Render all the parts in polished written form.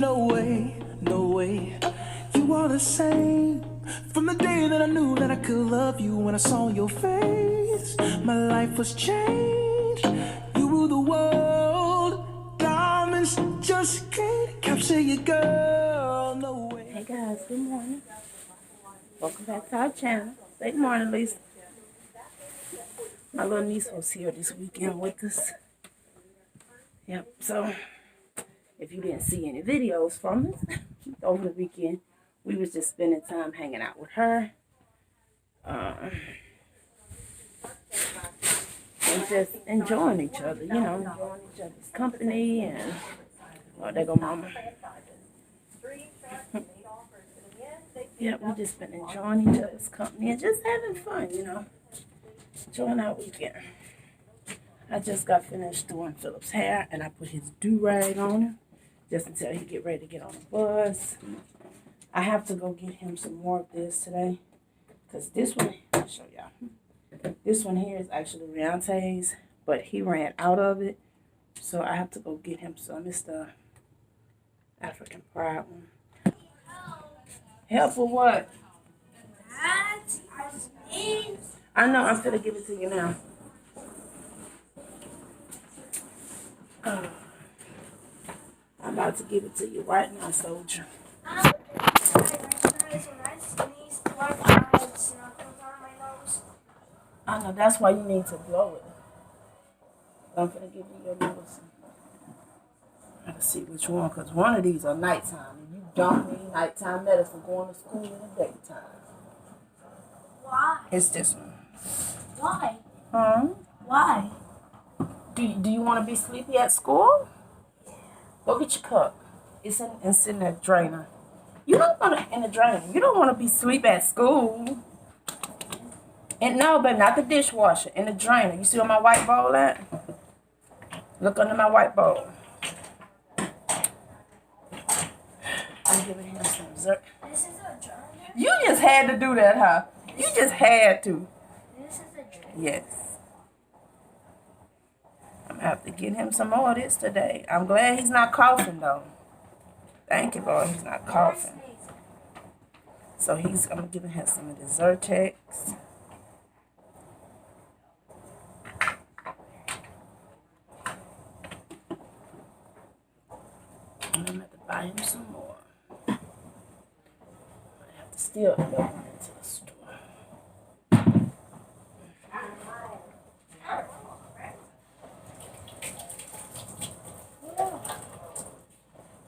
no way, no way. You are the same. From the day that I knew that I could love you, when I saw your face, my life was changed. You rule the world. Diamonds just can't capture you, girl. No way. Hey guys, good morning. Welcome back to our channel. Say good morning, Lisa. My little niece was here this weekend with us. Yep, so if you didn't see any videos from us over the weekend, we was just spending time hanging out with her. And just enjoying each other, you know, enjoying each other's company. And, oh, there go Mama. Yeah, we just been enjoying each other's company and just having fun, you know, enjoying our weekend. I just got finished doing Phillip's hair, and I put his do-rag on him just until he get ready to get on the bus. I have to go get him some more of this today, because this one, I'll show y'all. This one here is actually Reonte's, but he ran out of it, so I have to go get him some. It's the African Pride one. Help for what? I know, I'm gonna give it to you now. I'm about to give it to you right now, soldier. I know, that's why you need to blow it. I'm gonna give you your medicine. I gotta see which one, because one of these are nighttime, and you don't need nighttime medicine going to school in the daytime. Why? It's this one. Why? Huh? Why? Do you want to be sleepy at school? Go get your cup. It's in the drainer. You don't want to, in the drainer. You don't want to be asleep at school. And no, baby, not the dishwasher. In the drainer. You see where my white bowl at? Look under my white bowl. I'm giving him some dessert. This is a drainer? You just had to do that, huh? You just had to. This is a drainer? Yes. I'm gonna have to get him some more of this today. I'm glad he's not coughing though. Thank you, Lord, he's not coughing. So I'm giving him some of the Zyrtex. And I'm gonna have to buy him some more. I have to still go into the store.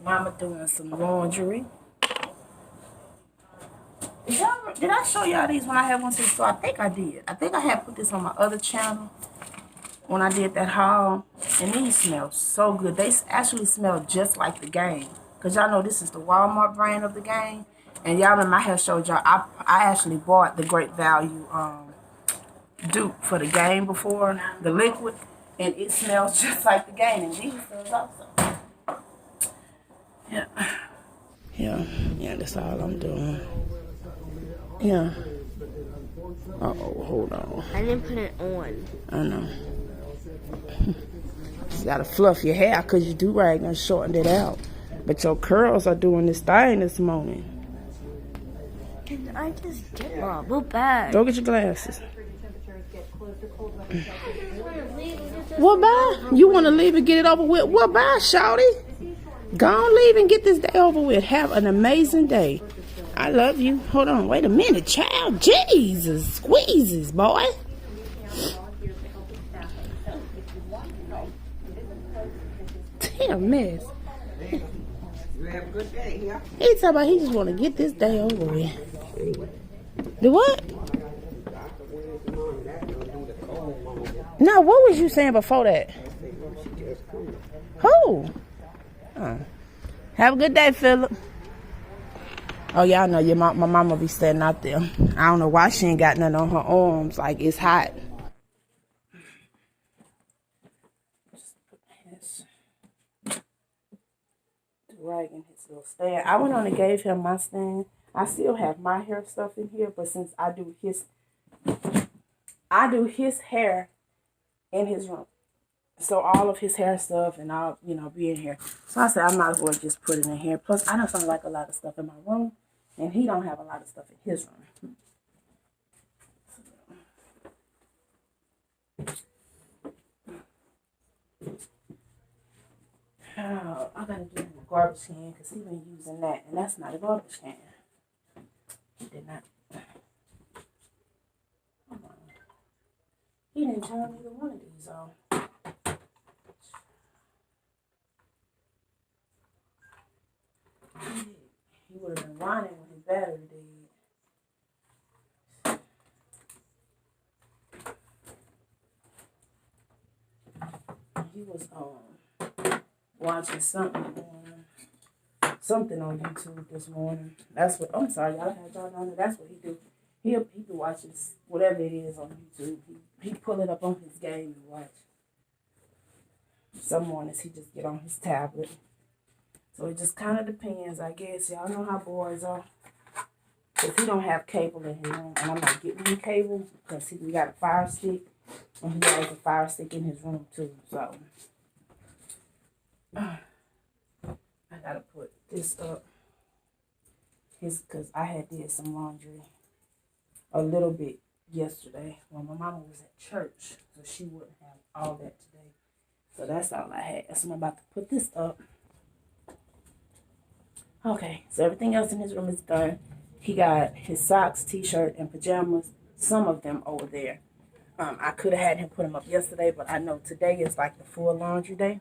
Mama doing some laundry. Did I show y'all these when I had one to the store? I think I did. I think I had put this on my other channel when I did that haul. And these smell so good. They actually smell just like the game. Because y'all know this is the Walmart brand of the game. And y'all remember I had showed y'all, I actually bought the Great Value dupe for the game before, the liquid. And it smells just like the game. And these smells also. Yeah, that's all I'm doing. Yeah. Uh-oh, hold on. I didn't put it on. I know. You gotta fluff your hair because your do-rag done shortened it out. But your curls are doing this thing this morning. Can I just get one? We're back. Go get your glasses. What bye? You want to leave and get it over with? What bye, shawty? Go on, leave and get this day over with. Have an amazing day. I love you. Hold on. Wait a minute, child. Jesus. Squeezes, boy. Damn mess. You have a good day, yeah? He talking about he just want to get this day over with. The what? No, what was you saying before that? Who? Have a good day, Phillip. Oh, y'all know my mama be standing out there. I don't know why she ain't got nothing on her arms. Like, it's hot. Just put his rag in his little stand. I went on and gave him my stand. I still have my hair stuff in here, but since I do his hair in his room. So all of his hair stuff and all, you know, be in here. So I said I might as well just put it in here. Plus, I don't like a lot of stuff in my room, and he don't have a lot of stuff in his room. Oh, I gotta get him a garbage can because he been using that, and that's not a garbage can. He did not. Hold on. He didn't turn either one of these on. He would have been whining when his battery dead. He was watching something on YouTube this morning. That's what, I'm sorry, y'all had y'all on there. That's what he do. He be watching whatever it is on YouTube. He pull it up on his game and watch. Some mornings he just get on his tablet. So it just kind of depends, I guess. Y'all know how boys are. Because he don't have cable in his room. And I'm not getting him cable because we got a fire stick. And he has a fire stick in his room too. So I gotta put this up. Because I had did some laundry a little bit yesterday when my mama was at church. So she wouldn't have all that today. So that's all I had. So I'm about to put this up. Okay, so everything else in his room is done. He got his socks, t-shirt, and pajamas. Some of them over there. I could have had him put them up yesterday, but I know today is like the full laundry day.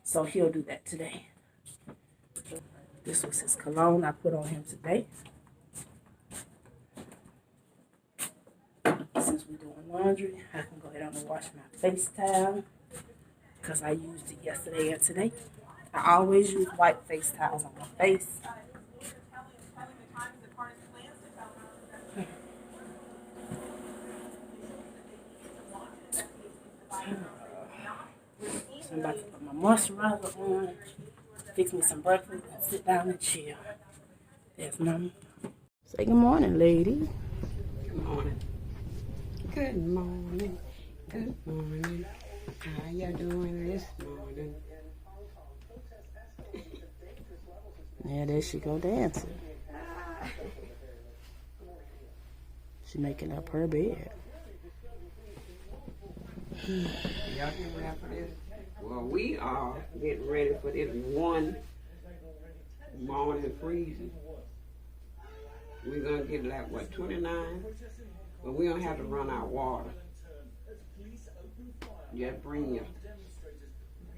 So he'll do that today. This was his cologne I put on him today. Since we're doing laundry, I can go ahead and wash my face towel because I used it yesterday and today. I always use white face towels on my face. So I'm about to put my moisturizer on, fix me some breakfast, and sit down and chill. There's Mama. Say good morning, lady. Good morning. Good morning. Good morning. How you doing this morning? Yeah, there she go dancing. She making up her bed. Y'all getting ready for this? Well, we are getting ready for this one morning freezing. We're going to get like, what, 29? But we don't have to run out of water. Just bring your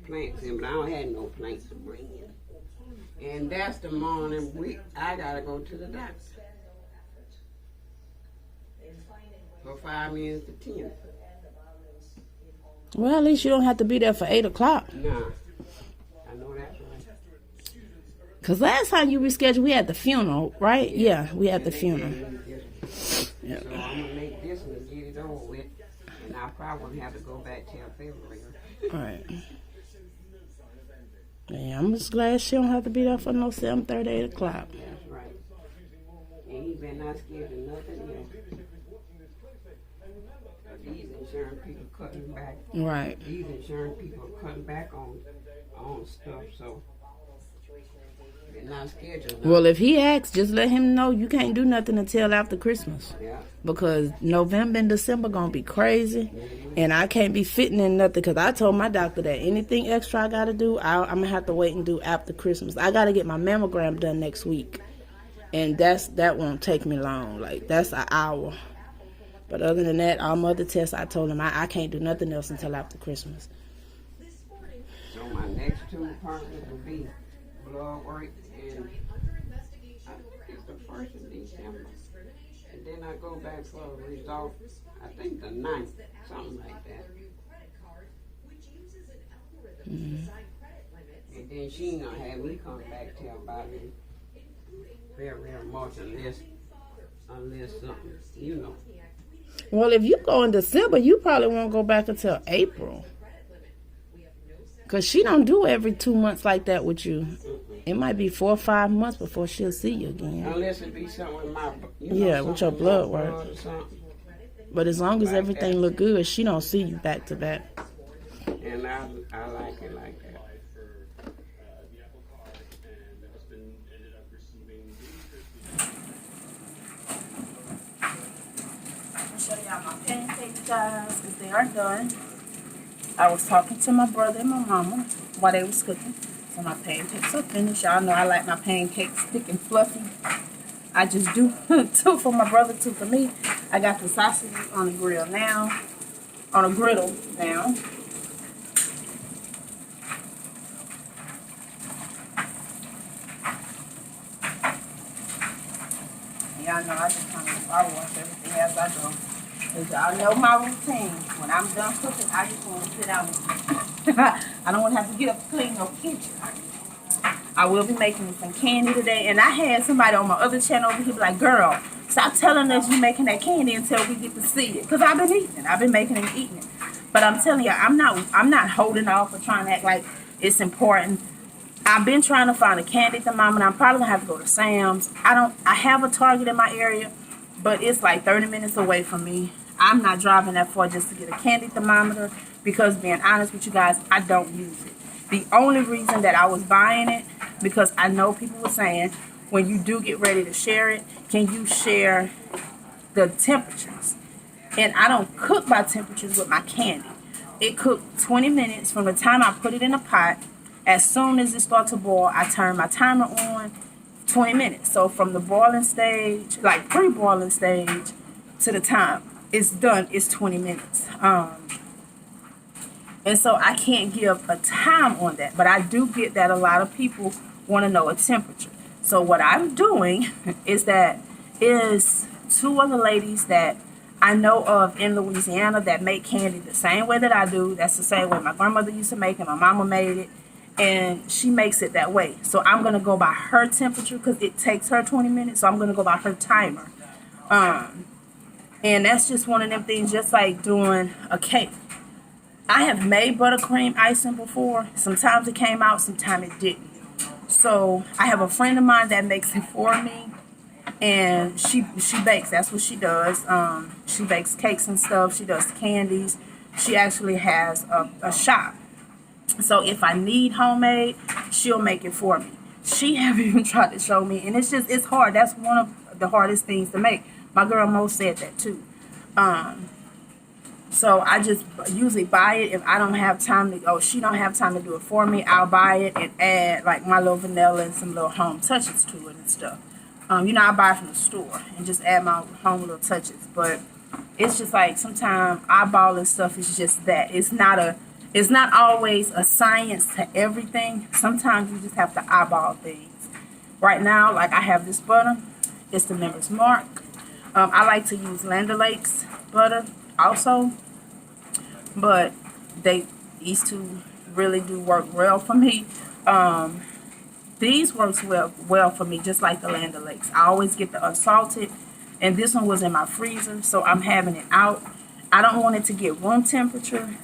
plants in, but I don't have no plants to bring in. And that's the morning I got to go to the doctor. For 5 minutes to 10. Well, at least you don't have to be there for 8 o'clock. Nah, I know that's right. Because last time you rescheduled, we had the funeral, right? Yeah, we had the funeral. Yeah. So I'm going to make this one and get it over with. And I probably won't have to go back till February. All right. Yeah, I'm just glad she don't have to be there for no 7:30, 8 o'clock. That's right. And he been not scared of nothing yet. These insurance people cutting back. Right. These insurance people are cutting back on stuff, so they're not scared of nothing. Well, if he asks, just let him know you can't do nothing until after Christmas. Yeah. Because November and December gonna be crazy, and I can't be fitting in nothing. Because I told my doctor that anything extra I gotta do, I'm gonna have to wait and do after Christmas. I gotta get my mammogram done next week, and that won't take me long. Like that's an hour. But other than that, all my other tests, I told him I can't do nothing else until after Christmas. So my next 2 appointments will be blood work, and I think it's the 1st of December. And then I go back for a result, I think the 9th, something like that. Mm-hmm. And then she ain't gonna have me come back till about very much unless something, you know. Well, if you go in December, you probably won't go back until April. Because she don't do every 2 months like that with you. It might be 4 or 5 months before she'll see you again. Unless it be something with my, with your blood work. Or something. But as long as Like everything that. look good, she don't see you back to back. And and I like it like that. I'll show y'all my pancakes, guys, because they are done. I was talking to my brother and my mama while they was cooking. So my pancakes are finished. Y'all know I like my pancakes thick and fluffy. I just do 2 for my brother, 2 for me. I got the sausages on the grill now. On a griddle now. Y'all know I just kind of power wash everything as I go. Because y'all know my routine. When I'm done cooking, I just want to sit down and I don't want to have to get up and clean no kitchen. I will be making some candy today. And I had somebody on my other channel over here be like, girl, stop telling us you making that candy until we get to see it. Because I've been eating it. I've been making it and eating it. But I'm telling you, I'm not holding off or trying to act like it's important. I've been trying to find a candy thermometer, and I'm probably gonna have to go to Sam's. I have a Target in my area, but it's like 30 minutes away from me. I'm not driving that far just to get a candy thermometer because, being honest with you guys, I don't use it. The only reason that I was buying it, because I know people were saying, when you do get ready to share it, can you share the temperatures? And I don't cook by temperatures with my candy. It cooked 20 minutes from the time I put it in a pot. As soon as it starts to boil, I turn my timer on, 20 minutes. So from the boiling stage, like pre-boiling stage, to the time it's done, it's 20 minutes. And so I can't give a time on that. But I do get that a lot of people want to know a temperature. So what I'm doing is 2 other ladies that I know of in Louisiana that make candy the same way that I do. That's the same way my grandmother used to make it, my mama made it. And she makes it that way. So I'm going to go by her temperature because it takes her 20 minutes. So I'm going to go by her timer. And that's just one of them things, just like doing a cake. I have made buttercream icing before. Sometimes it came out, sometimes it didn't. So I have a friend of mine that makes it for me. And she bakes. That's what she does. She bakes cakes and stuff. She does candies. She actually has a shop. So if I need homemade, she'll make it for me. She haven't even tried to show me, and it's hard. That's one of the hardest things to make. My girl Mo said that too. So I just usually buy it if I don't have time to. She don't have time to do it for me. I'll buy it and add like my little vanilla and some little home touches to it and stuff. I buy it from the store and just add my home little touches. But it's just like sometimes eyeballing stuff is just that. It's not always a science to everything. Sometimes you just have to eyeball things. Right now, like I have this butter. It's the Member's Mark. I like to use Land O'Lakes butter also. But these 2 really do work well for me. These works well for me, just like the Land O'Lakes. I always get the unsalted. And this one was in my freezer, so I'm having it out. I don't want it to get room temperature.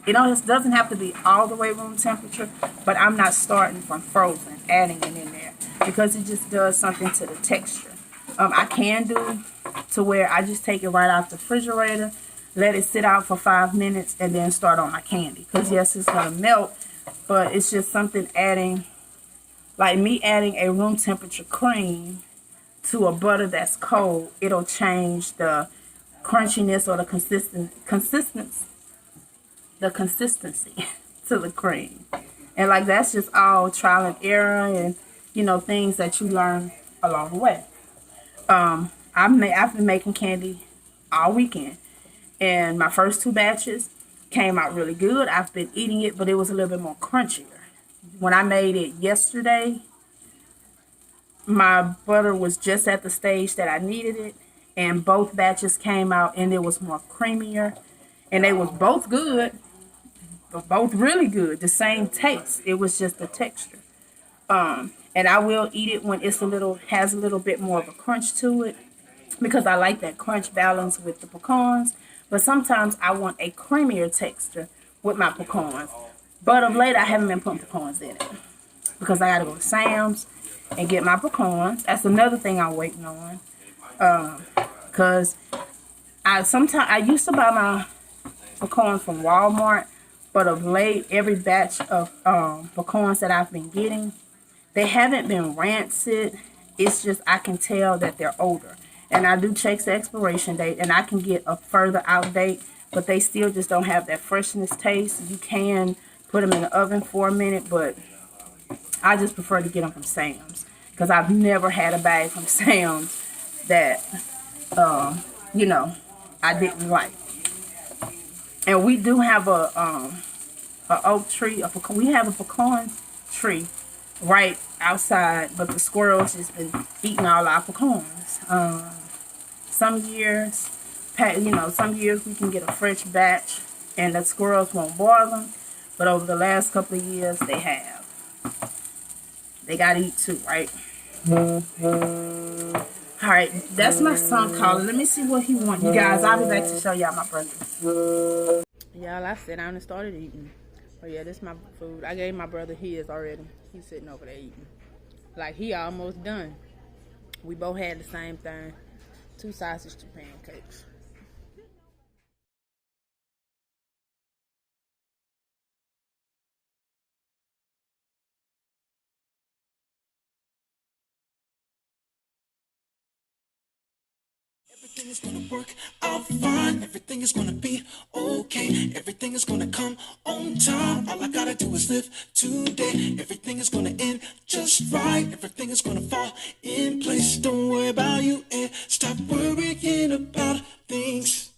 It doesn't have to be all the way room temperature, but I'm not starting from frozen, adding it in there, because it just does something to the texture. I can do to where I just take it right out the refrigerator, let it sit out for 5 minutes, and then start on my candy. Because yes, it's going to melt, but it's just something adding, like me adding a room temperature cream to a butter that's cold. It'll change the crunchiness or the consistency to the cream. And like that's just all trial and error and things that you learn along the way. I've been making candy all weekend, and my first 2 batches came out really good. I've been eating it, but it was a little bit more crunchier. When I made it yesterday, my butter was just at the stage that I needed it, and both batches came out and it was more creamier, and they was both good. But both really good, the same taste. It was just the texture. And I will eat it when has a little bit more of a crunch to it, because I like that crunch balance with the pecans. But sometimes I want a creamier texture with my pecans. But of late, I haven't been putting pecans in it because I got to go to Sam's and get my pecans. That's another thing I'm waiting on. Because I used to buy my pecans from Walmart. But of late, every batch of pecans that I've been getting, they haven't been rancid. It's just I can tell that they're older. And I do check the expiration date, and I can get a further out date, but they still just don't have that freshness taste. You can put them in the oven for a minute, but I just prefer to get them from Sam's because I've never had a bag from Sam's that, you know, I didn't like. And we do have a oak tree. We have a pecan tree right outside, but the squirrels just been eating all our pecans. Some years, some years we can get a fresh batch and the squirrels won't boil them. But over the last couple of years, they have. They gotta eat too, right? All right, that's my son calling. Let me see what he wants. You guys, I'll be back to show y'all my brother. Y'all, I sat down and started eating. Oh yeah, this is my food. I gave my brother his already. He's sitting over there eating. Like, he almost done. We both had the same thing. 2 sausage, 2 pancakes. Everything is gonna work out fine. Everything is gonna be okay. Everything is gonna come on time. All I gotta do is live today. Everything is gonna end just right. Everything is gonna fall in place. Don't worry about you and stop worrying about things.